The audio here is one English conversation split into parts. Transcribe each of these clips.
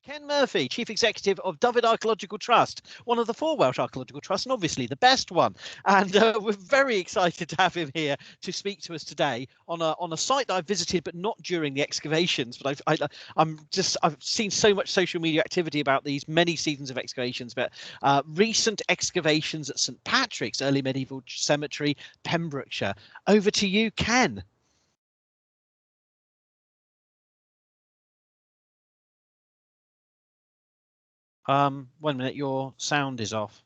Ken Murphy, Chief Executive of Dyfed Archaeological Trust, one of the 4 Welsh Archaeological Trusts, and obviously the best one. And we're very excited to have him here to speak to us today on a site that I've visited, but not during the excavations. But I've seen so much social media activity about these many seasons of excavations. But recent excavations at St Patrick's, early medieval cemetery, Pembrokeshire. Over to you, Ken. One minute, your sound is off.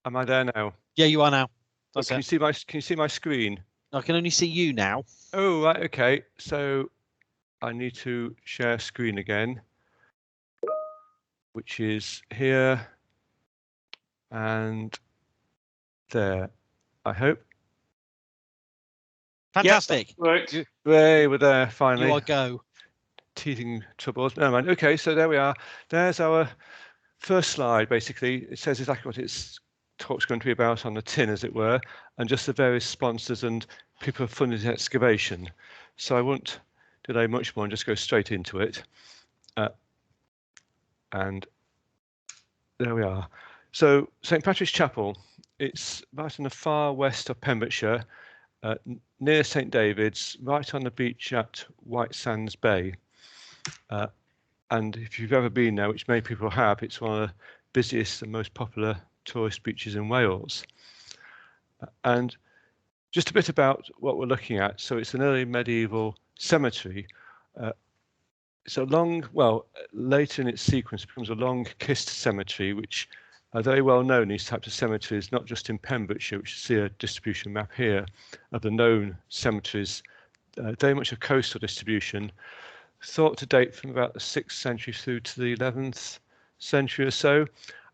Am I there now? Yeah, you are now. Look, can you see my screen? I can only see you now. Oh, right, okay. So I need to share screen again, which is here and there, I hope. Fantastic. Yep, right. Hooray, we're there finally. You are go. Teething troubles. Never mind. Okay, so there we are. There's our first slide, basically. It says exactly what its talk's going to be about on the tin, as it were, and just the various sponsors and people who have funded the excavation. So I won't delay much more and just go straight into it. And there we are. So St Patrick's Chapel, it's right in the far west of Pembrokeshire, near St David's, right on the beach at White Sands Bay. And if you've ever been there, which many people have, it's one of the busiest and most popular tourist beaches in Wales. And just a bit about what we're looking at. So it's an early medieval cemetery. It's a long, well, later in its sequence, it becomes a long kist cemetery, which are very well known, these types of cemeteries, not just in Pembrokeshire, which you see a distribution map here of the known cemeteries, very much a coastal distribution, thought to date from about the 6th century through to the 11th century or so.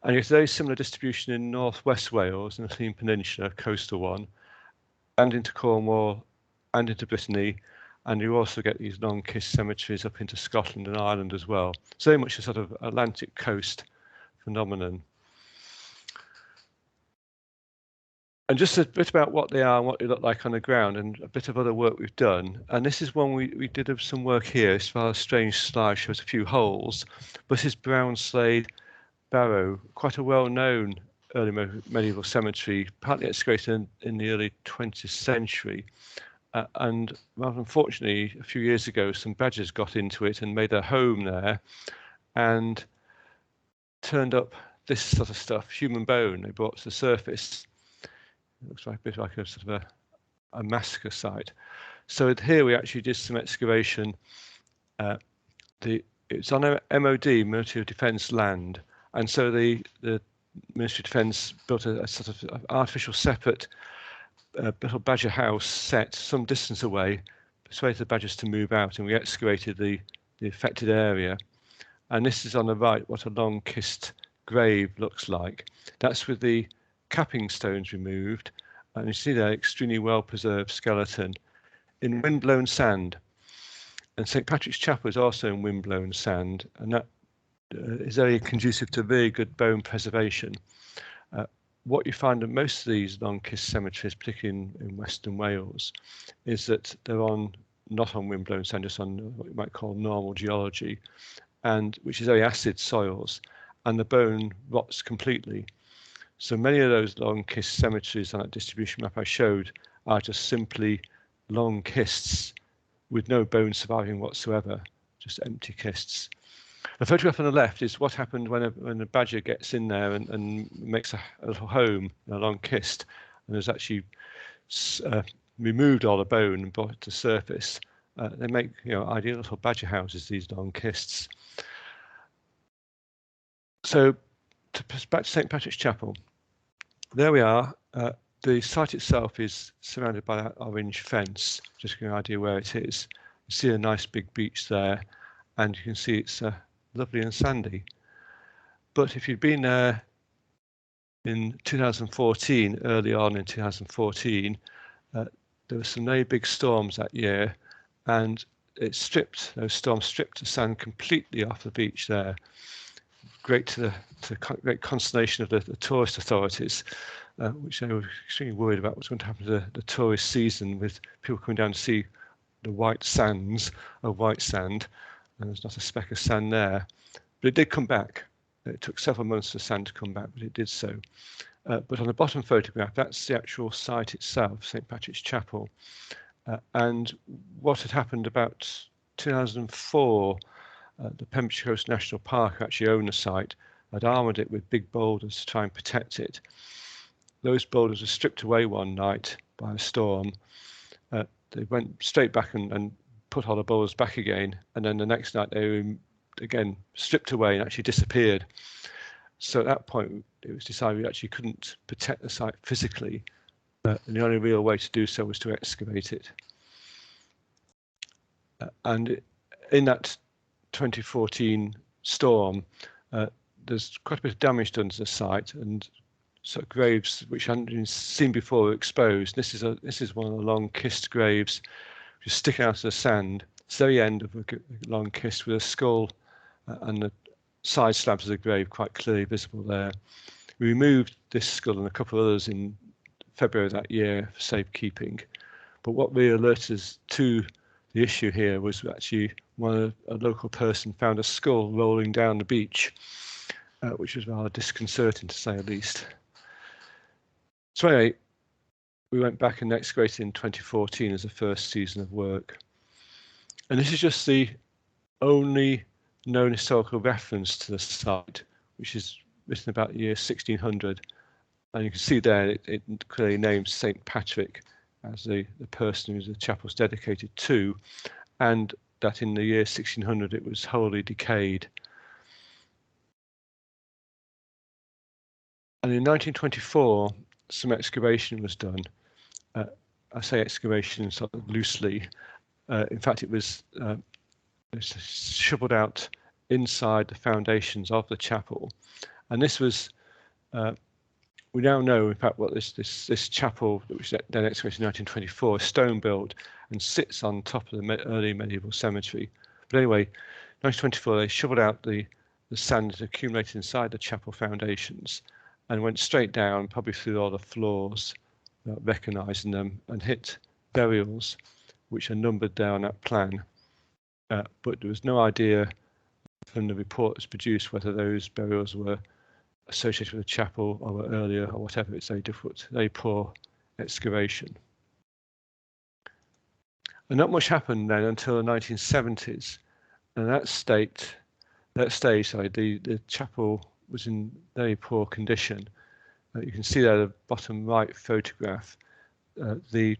And it's a very similar distribution in northwest Wales and the Llŷn Peninsula, coastal one, and into Cornwall and into Brittany. And you also get these long kist cemeteries up into Scotland and Ireland as well. So very much a sort of Atlantic coast phenomenon. And just a bit about what they are and what they look like on the ground, and a bit of other work we've done. And this is one we did some work here. It's rather a strange slide, shows a few holes. But this is Brown Slade Barrow, quite a well-known early medieval cemetery, partly excavated in the early 20th century. And rather unfortunately, a few years ago, some badgers got into it and made their home there and turned up this sort of stuff, human bone, they brought to the surface. It looks like a bit like a sort of a massacre site. So here we actually did some excavation. It's on a MOD, Military of Defence land, and so the Ministry of Defence built a sort of artificial separate little badger house set some distance away, persuaded the badgers to move out, and we excavated the affected area. And this is on the right what a long kist grave looks like. That's with the capping stones removed, and you see there extremely well preserved skeleton in windblown sand. And St Patrick's Chapel is also in windblown sand, and that is very conducive to very good bone preservation. What you find in most of these long kist cemeteries, particularly in Western Wales, is that they're not on windblown sand, just on what you might call normal geology, and which is very acid soils, and the bone rots completely. So many of those long kist cemeteries on that distribution map I showed are just simply long kists with no bone surviving whatsoever, just empty kists. The photograph on the left is what happened when a badger gets in there and makes a little home in a long kist, and has actually removed all the bone and brought it to surface. They make ideal little badger houses, these long kists. So back to St Patrick's Chapel. There we are. The site itself is surrounded by that orange fence, just to give you an idea where it is. You see a nice big beach there, and you can see it's lovely and sandy. But if you'd been there in 2014, early on in 2014, there were some very big storms that year, and those storms stripped the sand completely off the beach there. Great to the great consternation of the tourist authorities, which they were extremely worried about what's going to happen to the tourist season, with people coming down to see the white sands of White Sand. and there's not a speck of sand there. But it did come back. It took several months for sand to come back, but it did so. But on the bottom photograph, that's the actual site itself, St. Patrick's Chapel. And what had happened about 2004, the Pembrokeshire Coast National Park, who actually owned the site, had armoured it with big boulders to try and protect it. Those boulders were stripped away one night by a storm. They went straight back and put all the boulders back again, and then the next night they were again stripped away and actually disappeared. So at that point it was decided we actually couldn't protect the site physically, and the only real way to do so was to excavate it. And in that 2014 storm, there's quite a bit of damage done to the site, and sort of graves which hadn't been seen before were exposed. This is one of the long kist graves, just sticking out of the sand. It's the very end of a long kist with a skull and the side slabs of the grave quite clearly visible there. We removed this skull and a couple of others in February of that year for safekeeping. But what really alerted us to the issue here was actually a local person found a skull rolling down the beach, which was rather disconcerting to say the least. So anyway, we went back and excavated in 2014 as the first season of work. And this is just the only known historical reference to the site, which is written about the year 1600. And you can see there it clearly names St. Patrick as the person who the chapel's dedicated to, and that in the year 1600 it was wholly decayed. And in 1924, some excavation was done. I say excavation sort of loosely. In fact, it was shoveled out inside the foundations of the chapel, and this was. We now know, in fact, what this chapel, which was then excavated in 1924, is stone built and sits on top of the early medieval cemetery. But anyway, 1924 they shoveled out the sand that accumulated inside the chapel foundations and went straight down, probably through all the floors, without recognising them, and hit burials, which are numbered there on that plan. But there was no idea from the report that's produced whether those burials were associated with the chapel or were earlier or whatever. It's very difficult, very poor excavation. And not much happened then until the 1970s. And at that stage, the chapel was in very poor condition. You can see there the bottom right photograph. The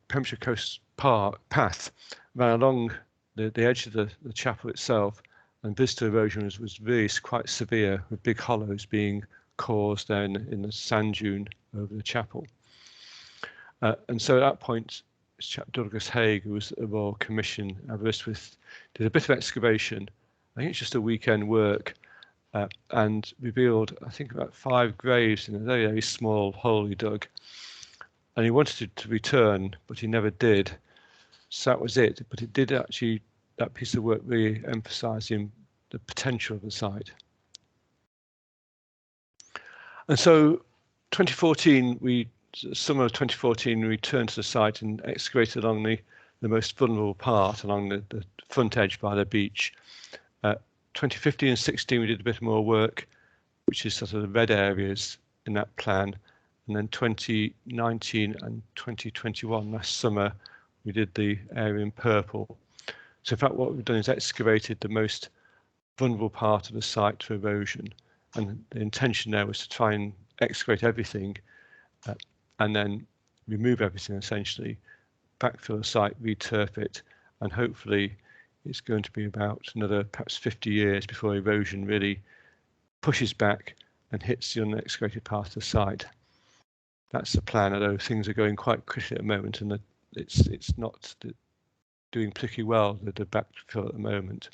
Pembrokeshire Coast path ran along the edge of the chapel itself, and visitor erosion was really quite severe, with big hollows being caused there in the sand dune over the chapel. And so at that point, this chap Douglas Haig, who was at the Royal Commission, Aberystwyth, did a bit of excavation. I think it's just a weekend work, and revealed, I think, about 5 graves in a very, very small hole he dug. And he wanted to return, but he never did. So that was it. But it did actually, that piece of work really emphasised the potential of the site. And so 2014, summer of 2014, we returned to the site and excavated along the most vulnerable part, along the front edge by the beach. 2015 and 16, we did a bit more work, which is sort of the red areas in that plan. And then 2019 and 2021, last summer, we did the area in purple. So in fact, what we've done is excavated the most vulnerable part of the site to erosion. And the intention there was to try and excavate everything and then remove everything essentially, backfill the site, returf it, and hopefully it's going to be about another perhaps 50 years before erosion really pushes back and hits the unexcavated part of the site. That's the plan, although things are going quite quickly at the moment, and it's not doing particularly well, the backfill at the moment.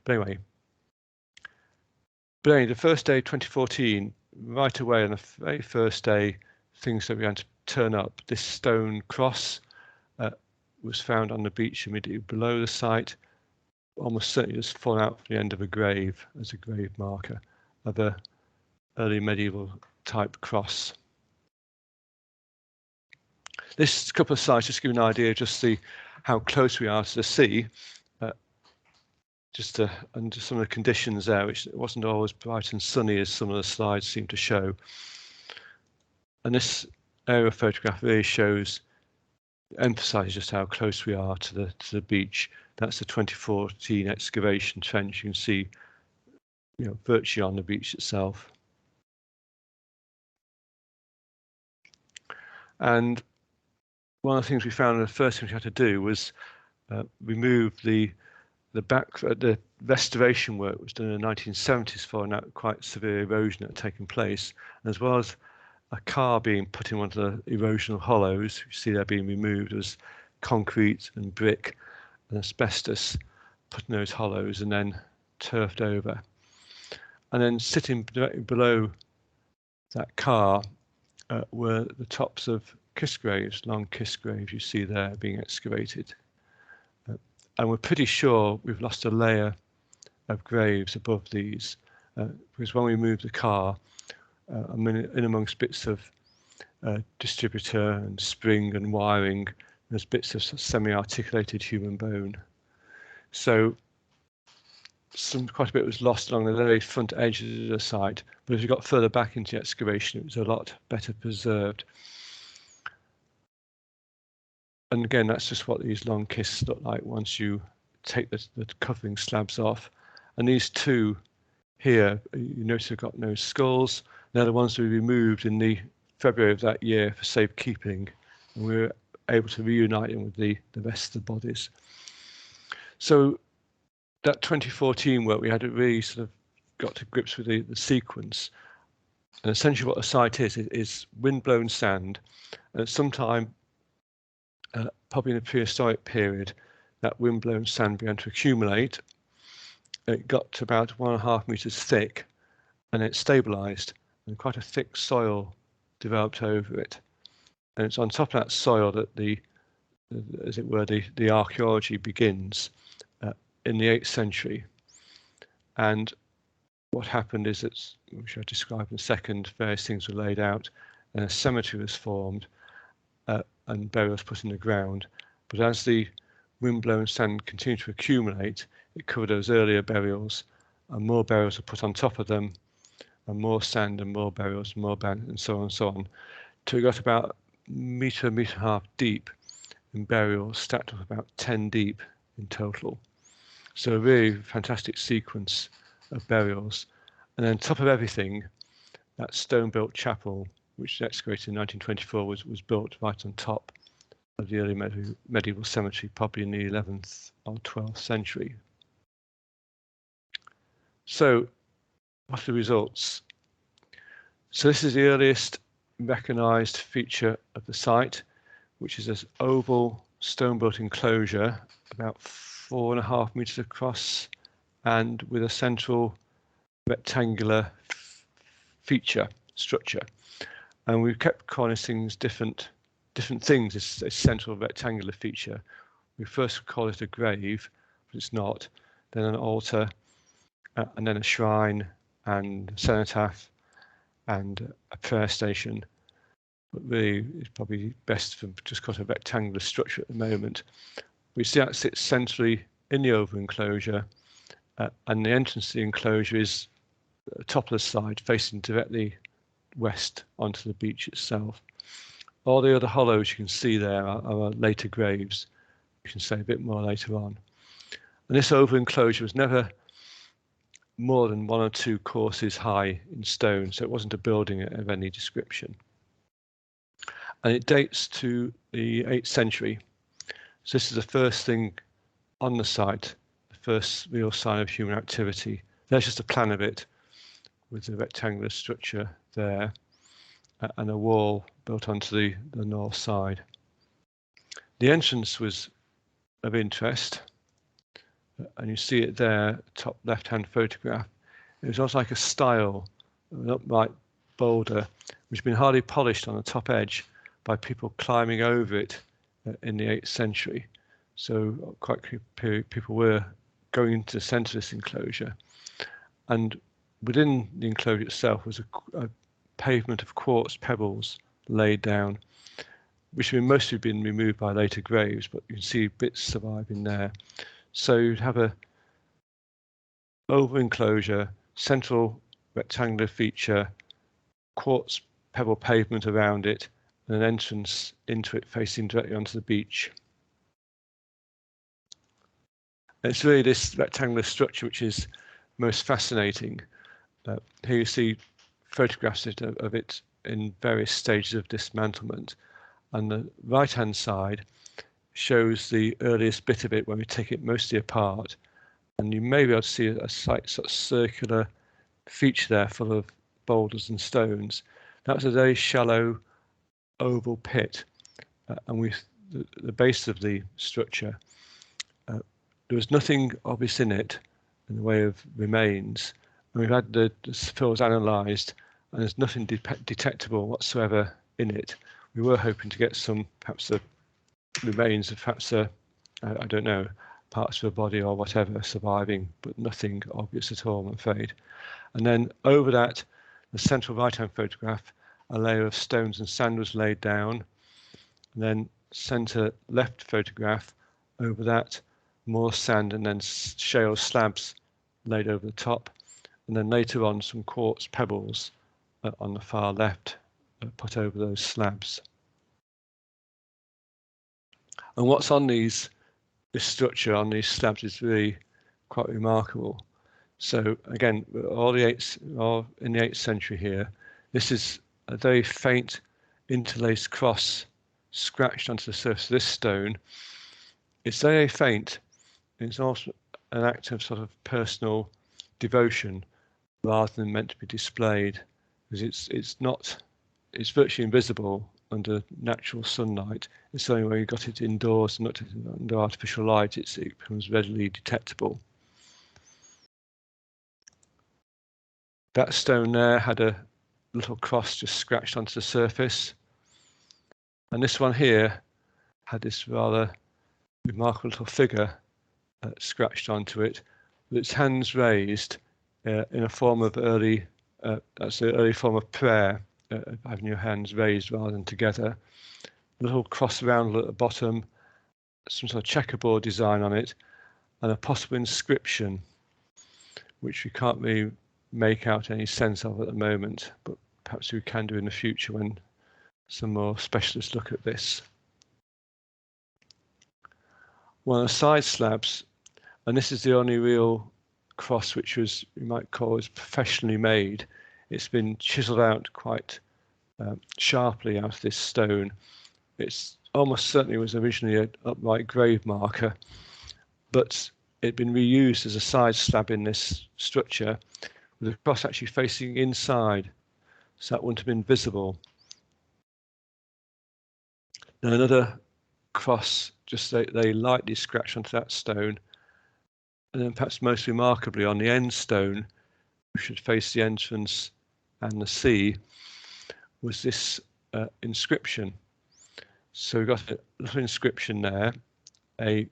But anyway, the first day, 2014, right away on the very first day, things that began to turn up. This stone cross was found on the beach immediately below the site, almost certainly just fallen out from the end of a grave as a grave marker of a early medieval type cross. This couple of slides just give you an idea, just see how close we are to the sea. just under some of the conditions there, which wasn't always bright and sunny as some of the slides seem to show. And this aerial photograph really emphasises just how close we are to the beach. That's the 2014 excavation trench. You can see, virtually on the beach itself. And one of the things we found, the first thing we had to do was remove the restoration work was done in the 1970s following that quite severe erosion that had taken place, as well as a car being put in one of the erosional hollows. You see they're being removed. There was concrete and brick and asbestos put in those hollows and then turfed over. And then sitting directly below that car were the tops of kiss graves, long kiss graves you see there being excavated. And we're pretty sure we've lost a layer of graves above these, because when we moved the car, in amongst bits of distributor and spring and wiring, there's bits of semi-articulated human bone. So quite a bit was lost along the very front edge of the site, but as we got further back into the excavation, it was a lot better preserved. And again, that's just what these long kists look like once you take the covering slabs off. And these two here, you notice they've got no skulls. They're the ones we removed in the February of that year for safekeeping, and we were able to reunite them with the rest of the bodies. So that 2014 work, we had to really sort of got to grips with the sequence. And essentially what the site is windblown sand. And at some time, probably in the prehistoric period, that windblown sand began to accumulate. It got to about 1.5 meters thick, and it stabilized, and quite a thick soil developed over it. And it's on top of that soil that as it were, the archaeology begins in the 8th century. And what happened is that, which I'll describe in a second, various things were laid out, and a cemetery was formed, and burials put in the ground. But as the windblown sand continued to accumulate, it covered those earlier burials, and more burials were put on top of them, and more sand and more burials, and more burials, and so on and so on, till we got about a metre and a half deep in burials, stacked up about 10 deep in total. So a really fantastic sequence of burials. And then on top of everything, that stone-built chapel, which was excavated in 1924, was built right on top of the early medieval cemetery, probably in the 11th or 12th century. So what are the results? So this is the earliest recognised feature of the site, which is this oval stone-built enclosure, about 4.5 meters across, and with a central rectangular feature structure. And we've kept calling things different things. It's a central rectangular feature. We first call it a grave, but it's not. Then an altar, and then a shrine, and a cenotaph, and a prayer station. But really, it's probably best for just got a rectangular structure at the moment. We see that sits centrally in the oval enclosure, and the entrance to the enclosure is at the top of the slide, facing directly west onto the beach itself. All the other hollows you can see there are later graves. We can say a bit more later on. And this oval enclosure was never more than 1 or 2 courses high in stone, so it wasn't a building of any description. And it dates to the 8th century. So this is the first thing on the site, the first real sign of human activity. There's just a plan of it with the rectangular structure there, and a wall built onto the north side. The entrance was of interest, and you see it there, top left-hand photograph. It was also like a style, an upright boulder, which had been hardly polished on the top edge by people climbing over it in the 8th century. So quite people were going into the centre of this enclosure. And within the enclosure itself was a pavement of quartz pebbles laid down, which have mostly been removed by later graves, but you can see bits surviving there. So you'd have a oval enclosure, central rectangular feature, quartz pebble pavement around it, and an entrance into it facing directly onto the beach. And it's really this rectangular structure which is most fascinating. Here you see photographs of it in various stages of dismantlement, and the right-hand side shows the earliest bit of it when we take it mostly apart, and you may be able to see a slight sort of circular feature there full of boulders and stones. That's a very shallow oval pit, and the base of the structure, there was nothing obvious in it in the way of remains, and we've had the fills analysed, and there's nothing detectable whatsoever in it. We were hoping to get some, perhaps the remains of perhaps I don't know, parts of a body or whatever surviving, but nothing obvious at all, I'm afraid. And then over that, the central right-hand photograph, a layer of stones and sand was laid down. And then centre left photograph, over that, more sand and then shale slabs laid over the top. And then later on, some quartz pebbles on the far left put over those slabs. And what's on this structure on these slabs is really quite remarkable. So again, all in the 8th century here, this is a very faint interlaced cross scratched onto the surface of this stone. It's very faint. It's also an act of sort of personal devotion rather than meant to be displayed, because it's virtually invisible under natural sunlight. It's only when you got it indoors and not under artificial light, it becomes readily detectable. That stone there had a little cross just scratched onto the surface, and this one here had this rather remarkable little figure scratched onto it, with its hands raised in a form of that's the early form of prayer, having your hands raised rather than together. A little cross roundel at the bottom, some sort of checkerboard design on it, and a possible inscription, which we can't really make out any sense of at the moment, but perhaps we can do in the future when some more specialists look at this. One of the side slabs, and this is the only real cross which was, you might call, is professionally made. It's been chiseled out quite sharply out of this stone. It's almost certainly was originally an upright grave marker, but it'd been reused as a side slab in this structure, with the cross actually facing inside, so that wouldn't have been visible. Then another cross, just they lightly scratched onto that stone, and then perhaps most remarkably on the end stone, which should face the entrance and the sea, was this inscription. So we've got a little inscription there, a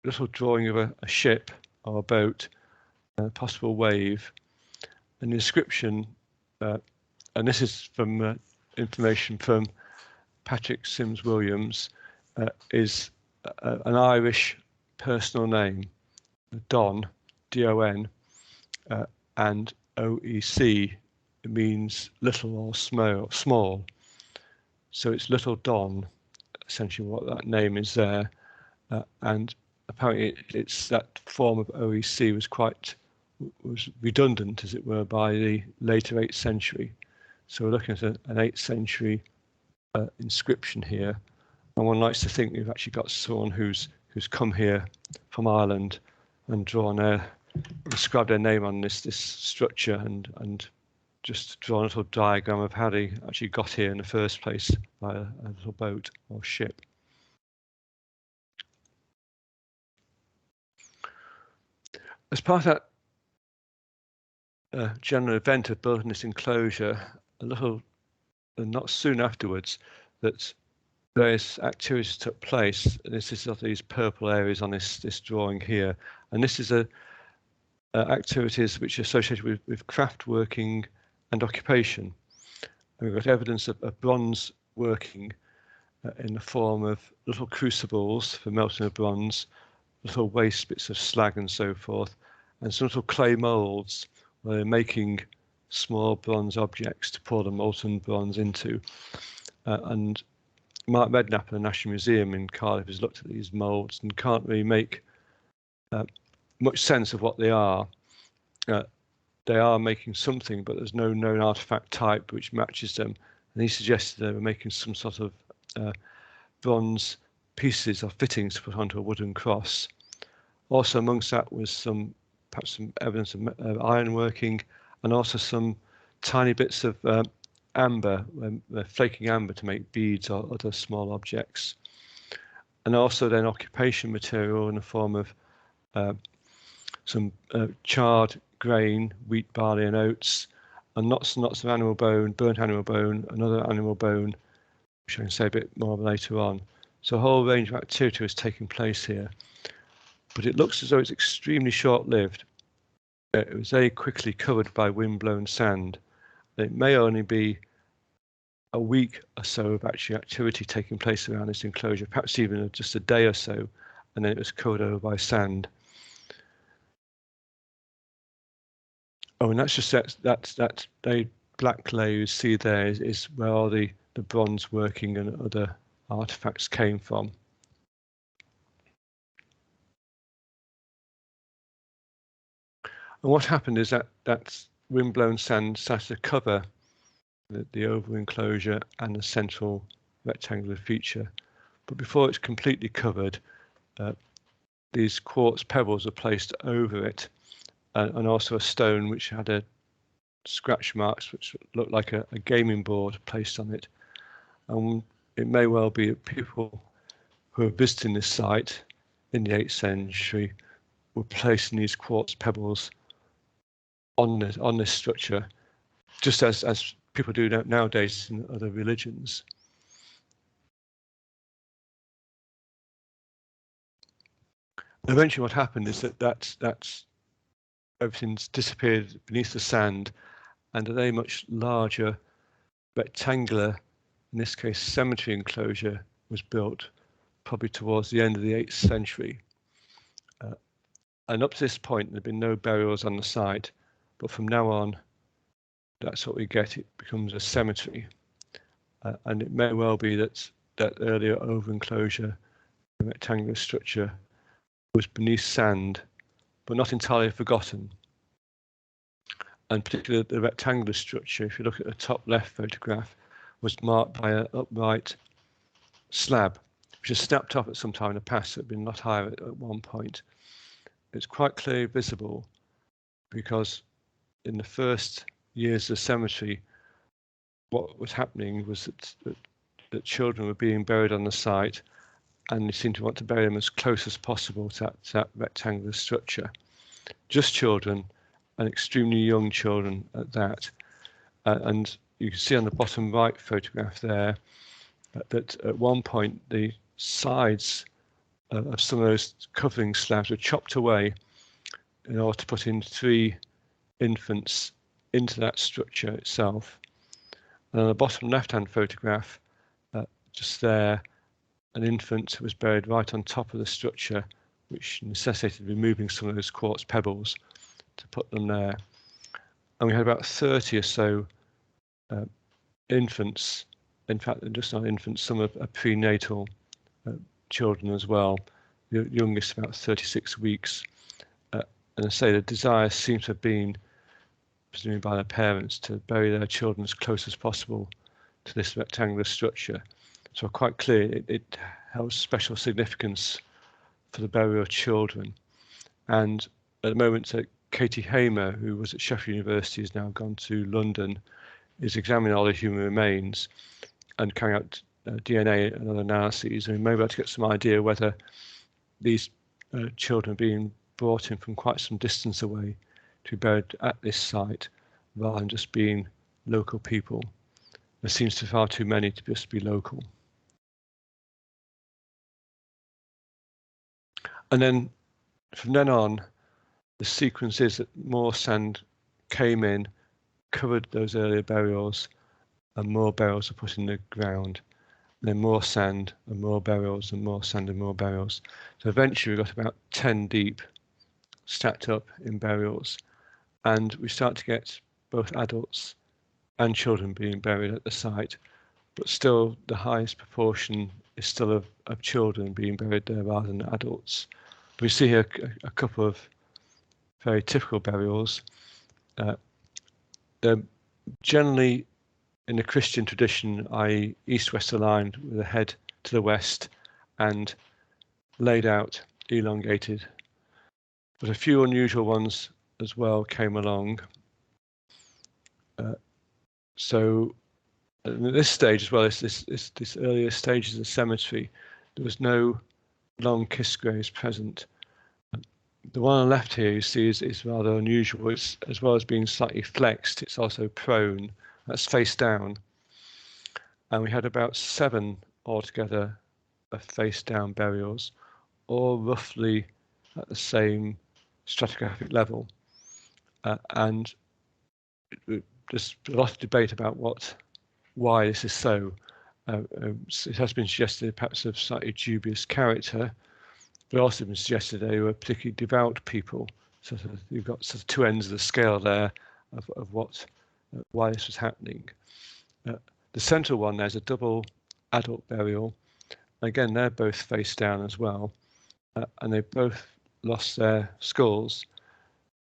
little drawing of a ship or a boat, and a possible wave. An inscription, and this is from information from Patrick Sims Williams, is an Irish personal name, Don, D-O-N, and O-E-C means little or small. So it's Little Don, essentially what that name is there. And apparently it's that form of OEC was redundant, as it were, by the later 8th century. So we're looking at an 8th century inscription here, and one likes to think we've actually got someone who's come here from Ireland and described their name on this structure, and just drawn a little diagram of how they actually got here in the first place by a little boat or ship. As part of that general event of building this enclosure, not soon afterwards, that various activities took place. This is of these purple areas on this drawing here, and this is activities which are associated with craft working and occupation. And we've got evidence of bronze working in the form of little crucibles for melting of bronze, little waste bits of slag and so forth, and some little clay moulds where they're making small bronze objects to pour the molten bronze into. And Mark Redknapp at the National Museum in Cardiff has looked at these moulds and can't really make much sense of what they are. They are making something, but there's no known artifact type which matches them. And he suggested they were making some sort of bronze pieces or fittings to put onto a wooden cross. Also amongst that was perhaps some evidence of ironworking, and also some tiny bits of amber, flaking amber to make beads or other small objects. And also then occupation material in the form of some charred grain, wheat, barley and oats, and lots and lots of animal bone, burnt animal bone, another animal bone, which I can say a bit more later on. So a whole range of activity is taking place here. But it looks as though it's extremely short-lived. It was very quickly covered by wind-blown sand. It may only be a week or so of actual activity taking place around this enclosure, perhaps even just a day or so, and then it was covered over by sand. Oh, and that's just that black clay you see there is where all the bronze working and other artifacts came from. And what happened is that wind-blown sand started to cover the oval enclosure and the central rectangular feature. But before it's completely covered, these quartz pebbles are placed over it, and also a stone which had scratch marks which looked like a gaming board placed on it. And it may well be that people who are visiting this site in the 8th century were placing these quartz pebbles on this structure, just as people do nowadays in other religions. Eventually what happened is that everything's disappeared beneath the sand, and a very much larger rectangular, in this case cemetery enclosure, was built probably towards the end of the 8th century. And up to this point there have been no burials on the site, but from now on that's what we get. It becomes a cemetery, and it may well be that earlier over enclosure, the rectangular structure, was beneath sand, but not entirely forgotten. And particularly the rectangular structure, if you look at the top left photograph, was marked by an upright slab, which was snapped off at some time in the past. It had been a lot higher at one point. It's quite clearly visible because in the first years of the cemetery, what was happening was that children were being buried on the site, and they seemed to want to bury them as close as possible to that rectangular structure. Just children, and extremely young children at that. And you can see on the bottom right photograph there that at one point the sides of some of those covering slabs were chopped away in order to put in 3 infants into that structure itself. And on the bottom left-hand photograph, just there, an infant was buried right on top of the structure, which necessitated removing some of those quartz pebbles to put them there. And we had about 30 or so infants, in fact, just not infants, some are prenatal children as well, the youngest about 36 weeks. And I say the desire seems to have been, presumably by their parents, to bury their children as close as possible to this rectangular structure. So quite clear it held special significance for the burial of children. And at the moment, Katie Hamer, who was at Sheffield University, has now gone to London, is examining all the human remains and carrying out DNA and other analyses, and we may be able to get some idea whether these children are being brought in from quite some distance away to be buried at this site, rather than just being local people. There seems to be far too many to just be local. And then from then on, the sequence is that more sand came in, covered those earlier burials, and more burials are put in the ground. And then more sand and more burials and more sand and more burials. So eventually we got about 10 deep stacked up in burials, and we start to get both adults and children being buried at the site, but still the highest proportion is still of children being buried there rather than adults. We see here a couple of very typical burials. They're generally in the Christian tradition, i.e. east-west aligned with the head to the west and laid out, elongated. But a few unusual ones as well came along. So at this stage as well as this earlier stages of the cemetery, there was no long kiss graves present. The one on the left here you see is rather unusual. It's, as well as being slightly flexed, it's also prone. That's face down. And we had about 7 altogether of face down burials, all roughly at the same stratigraphic level. And there's a lot of debate about why this is so. It has been suggested perhaps of slightly dubious character, but also been suggested they were particularly devout people. So you've got sort of 2 ends of the scale there of why this was happening. The central one, there's a double adult burial. Again, they're both face down as well, and they both lost their skulls.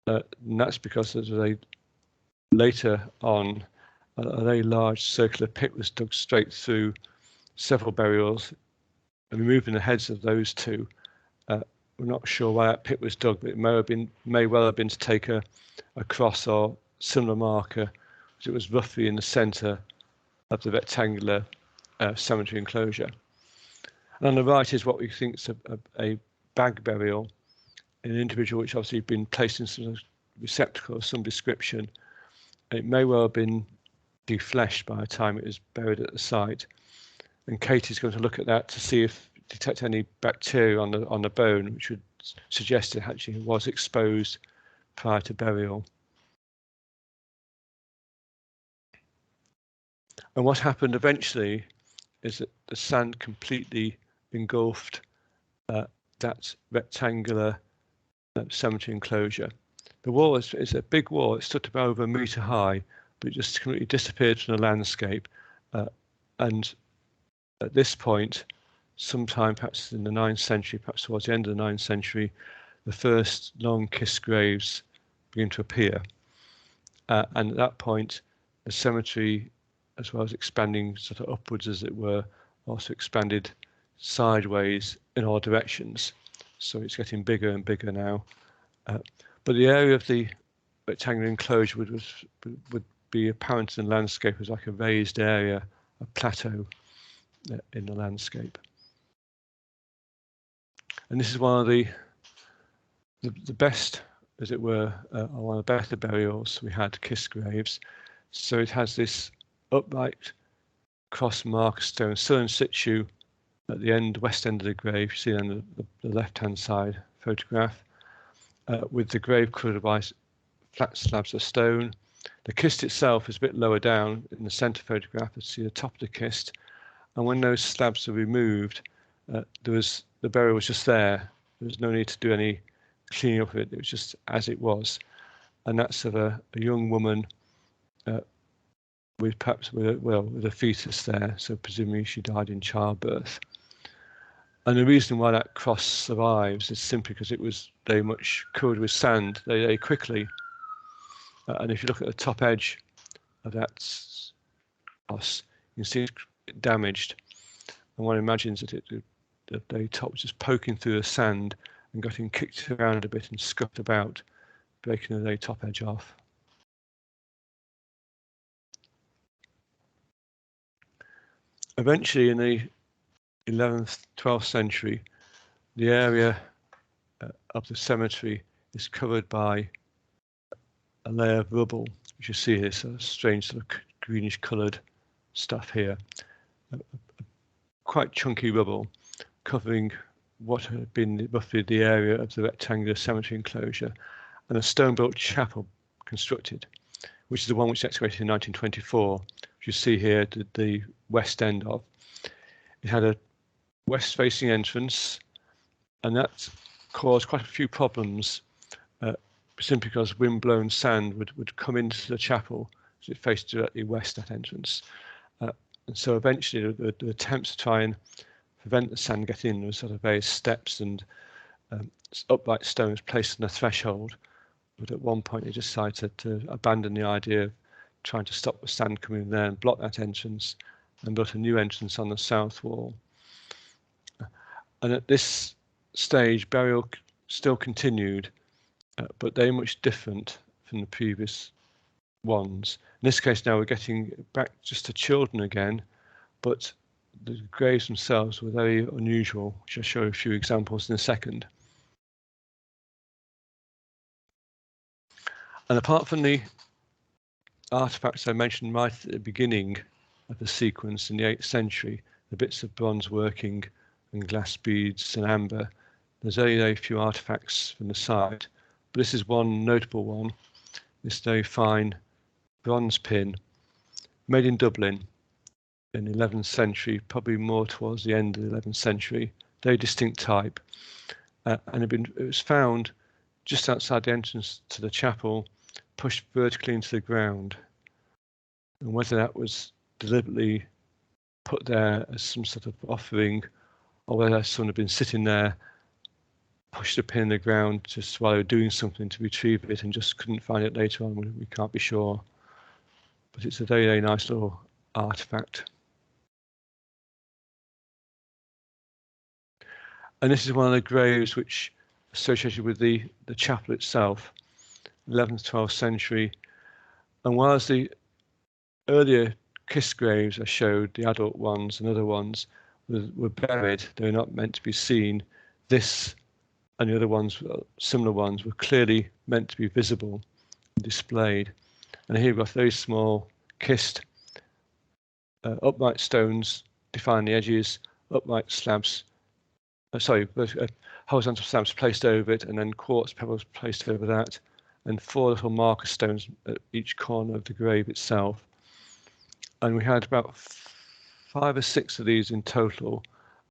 And that's because later on, a very large circular pit was dug straight through several burials, and removing the heads of those 2. We're not sure why that pit was dug, but it may well have been to take a cross or similar marker, because it was roughly in the centre of the rectangular cemetery enclosure. And on the right is what we think is a bag burial in an individual which obviously had been placed in some receptacle of some description. It may well have been defleshed by the time it was buried at the site. And Katie's going to look at that to see if detect any bacteria on the bone, which would suggest it actually was exposed prior to burial. And what happened eventually is that the sand completely engulfed that rectangular cemetery enclosure. The wall is a big wall. It stood about over 1 metre high, but it just completely disappeared from the landscape. And at this point, sometime perhaps in the 9th century, perhaps towards the end of the 9th century, the first long kiss graves begin to appear. And at that point, the cemetery, as well as expanding sort of upwards as it were, also expanded sideways in all directions. So it's getting bigger and bigger now. But the area of the rectangular enclosure would be apparent in the landscape as like a raised area, a plateau in the landscape. And this is one of the best, as it were, one of the better burials we had, kiss graves. So it has this upright cross marker stone still in situ at the west end of the grave, you see on the left-hand side photograph, with the grave covered by flat slabs of stone. The kist itself is a bit lower down in the centre photograph. You see the top of the kist, and when those slabs are removed, the burial was just there. There was no need to do any cleaning up of it. It was just as it was, and that's of a young woman with a fetus there. So presumably she died in childbirth. And the reason why that cross survives is simply because it was very much covered with sand very quickly. And if you look at the top edge of that cross, you can see it's damaged. And one imagines that the very top was just poking through the sand and getting kicked around a bit and scuffed about, breaking the very top edge off. Eventually, in the 11th, 12th century, the area of the cemetery is covered by a layer of rubble, which you see here, so strange sort of greenish coloured stuff here. Quite chunky rubble covering what had been roughly the area of the rectangular cemetery enclosure, and a stone-built chapel constructed, which is the one which was excavated in 1924, which you see here at the west end of. It had a west-facing entrance, and that caused quite a few problems simply because wind-blown sand would come into the chapel as it faced directly west, that entrance. And so eventually the attempts to try and prevent the sand getting in, there were sort of various steps and upright stones placed on the threshold. But at one point they decided to abandon the idea of trying to stop the sand coming in there and block that entrance, and built a new entrance on the south wall. And at this stage, burial still continued, but they're much different from the previous ones. In this case now we're getting back just to children again, but the graves themselves were very unusual, which I'll show a few examples in a second. And apart from the artifacts I mentioned right at the beginning of the sequence in the 8th century, the bits of bronze working and glass beads and amber, there's very few artifacts from the site. But this is one notable one, this very fine bronze pin made in Dublin in the 11th century, probably more towards the end of the 11th century, very distinct type. And it was found just outside the entrance to the chapel, pushed vertically into the ground. And whether that was deliberately put there as some sort of offering, or whether someone had been sitting there, pushed a pin in the ground just while they were doing something to retrieve it and just couldn't find it later on, we can't be sure. But it's a very nice little artifact. And this is one of the graves which associated with the chapel itself, 11th, 12th century. And whereas the earlier kiss graves I showed, the adult ones and other ones, were buried, they were not meant to be seen, this and the other ones, similar ones, were clearly meant to be visible and displayed. And here we've got very small kissed upright stones define the edges, upright slabs, horizontal slabs placed over it, and then quartz pebbles placed over that, and 4 little marker stones at each corner of the grave itself. And we had about 5 or 6 of these in total,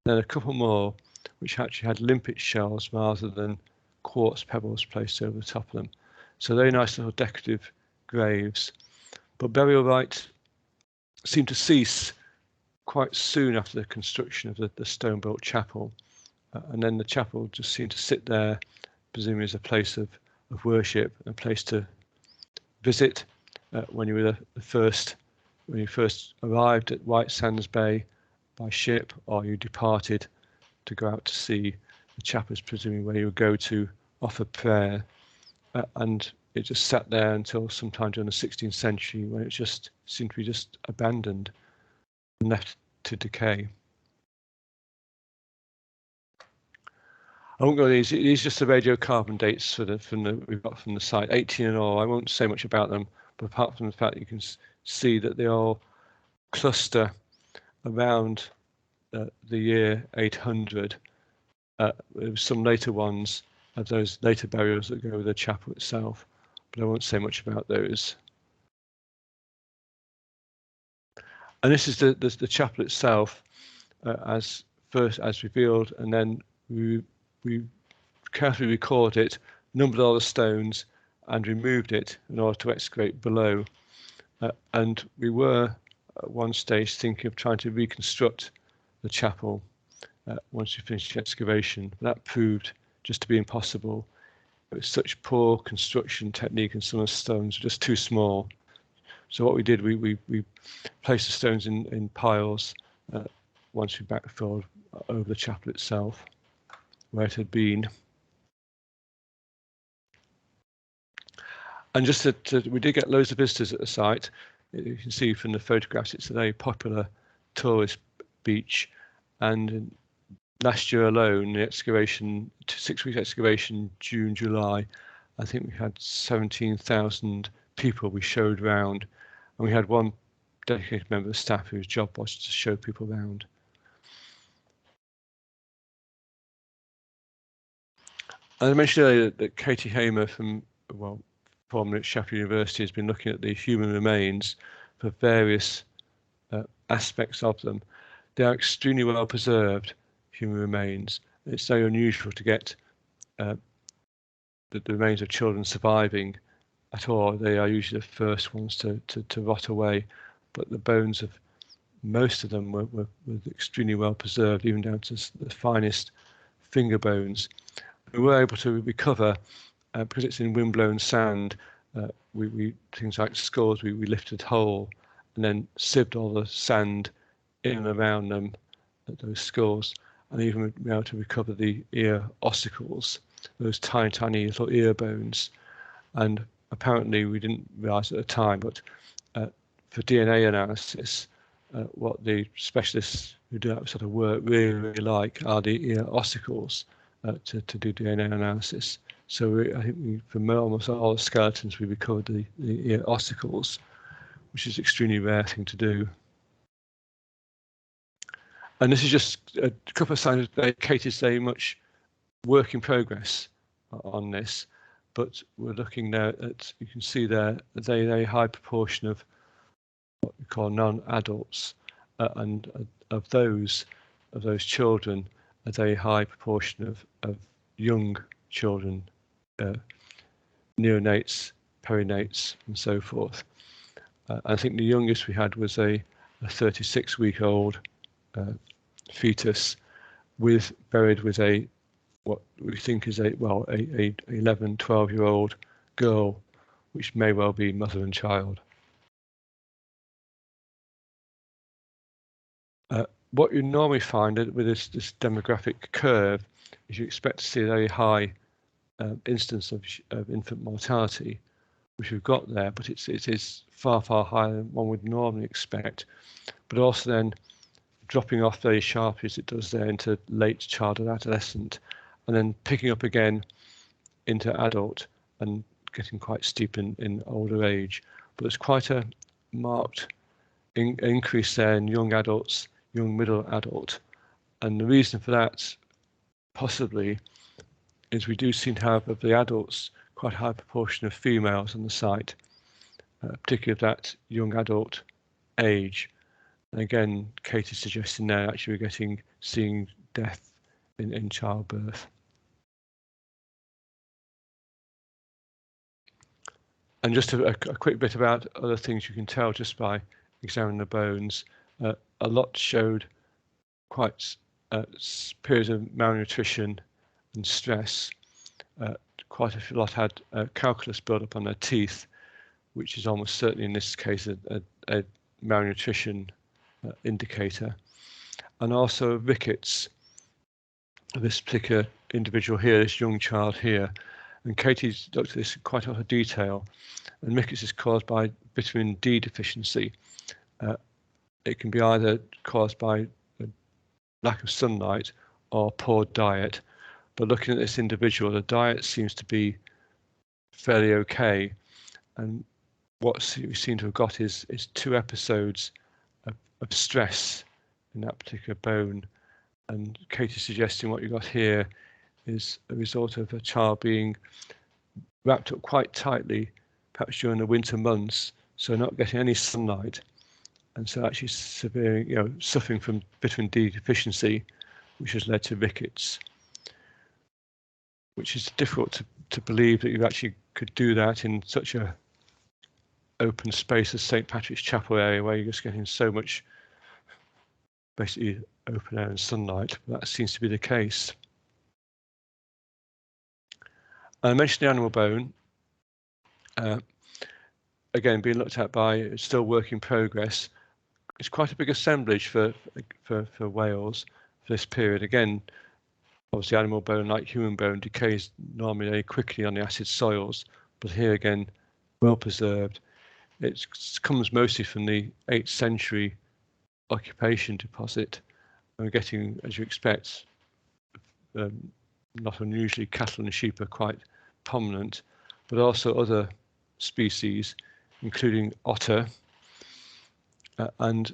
then a couple more which actually had limpet shells rather than quartz pebbles placed over the top of them. So very nice little decorative graves. But burial rites seemed to cease quite soon after the construction of the stone-built chapel. And then the chapel just seemed to sit there, presumably as a place of worship, a place to visit when you were when you first arrived at White Sands Bay by ship, or you departed to go out to sea. The chapel is presumably where you would go to offer prayer, and it just sat there until sometime during the 16th century, when it just seemed to be just abandoned and left to decay. I won't go these. These are just the radiocarbon dates we've got from the site, 18 in all. I won't say much about them, but apart from the fact that you can see that they all cluster around the year 800. There were some later ones of those later burials that go with the chapel itself, but I won't say much about those. And this is the chapel itself, as revealed, and then we carefully record it, numbered all the stones, and removed it in order to excavate below. And we were at one stage thinking of trying to reconstruct the chapel once we finished the excavation. That proved just to be impossible. It was such poor construction technique, and some of the stones were just too small. So what we did, we placed the stones in piles once we backfilled over the chapel itself, where it had been. And just we did get loads of visitors at the site. You can see from the photographs, it's a very popular tourist beach. And last year alone, the excavation, 6-week excavation, June, July, I think we had 17,000 people we showed around. And we had one dedicated member of staff whose job was to show people around. And I mentioned earlier that Katie Hamer from, formerly at Sheffield University, has been looking at the human remains for various aspects of them. They are extremely well preserved human remains. It's very unusual to get the remains of children surviving at all. They are usually the first ones to rot away, but the bones of most of them were extremely well preserved, even down to the finest finger bones. We were able to recover, because it's in windblown sand, we things like skulls, we lifted whole and then sieved all the sand in and around them, those skulls, and even be able to recover the ear ossicles, those tiny little ear bones. And apparently we didn't realise at the time, but for DNA analysis, what the specialists who do that sort of work really like are the ear ossicles to do DNA analysis. So I think for almost all the skeletons, we recovered the ear ossicles, which is an extremely rare thing to do. And this is just a couple of signs that Katie's very much work in progress on this, but we're looking there at, you can see there, a very high proportion of what we call non-adults, and of those children, a very high proportion of young children, neonates, perinates, and so forth. I think the youngest we had was a 36-week-old fetus buried with what we think is a 11, 12-year-old girl, which may well be mother and child. What you normally find with this demographic curve is you expect to see a very high instance of infant mortality, which we've got there, but it is far higher than one would normally expect, but also then dropping off very sharply as it does there into late childhood, adolescent, and then picking up again into adult and getting quite steep in older age. But there's quite a marked increase there in young adults, young middle adult, and the reason for that possibly is we do seem to have, of the adults, quite a high proportion of females on the site, particularly of that young adult age. And again, Kate is suggesting now actually we're seeing death in childbirth. And just a quick bit about other things you can tell just by examining the bones. A lot showed quite periods of malnutrition and stress. Quite a lot had calculus build-up on their teeth, which is almost certainly in this case a malnutrition indicator, and also rickets. This particular individual here, this young child here, and Katie's looked at this in quite a lot of detail, and rickets is caused by vitamin D deficiency. It can be either caused by lack of sunlight or poor diet, but looking at this individual, the diet seems to be fairly okay, and what we seem to have got is 2 episodes of stress in that particular bone. And Katie's suggesting what you got here is a result of a child being wrapped up quite tightly, perhaps during the winter months, so not getting any sunlight, and so actually suffering from vitamin D deficiency, which has led to rickets, which is difficult to believe that you actually could do that in such a open space as St. Patrick's Chapel area, where you're just getting so much basically open air and sunlight. That seems to be the case. I mentioned the animal bone, again being looked at by still work in progress. It's quite a big assemblage for Wales for this period. Again, obviously animal bone, like human bone, decays normally very quickly on the acid soils, but here again, well preserved. It comes mostly from the 8th century occupation deposit. And we're getting, as you expect, not unusually, cattle and sheep are quite prominent, but also other species, including otter and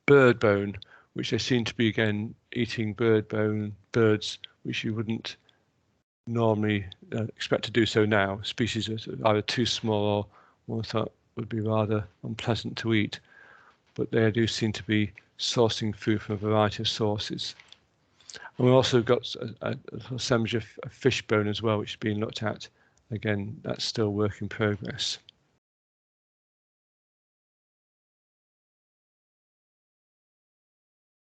bird bone, which they seem to be again eating birds, which you wouldn't normally expect to do so now. Species that are either too small or one thought would be rather unpleasant to eat, but they do seem to be sourcing food from a variety of sources. And we've also got a assemblage of fish bone as well, which is being looked at. Again, that's still work in progress.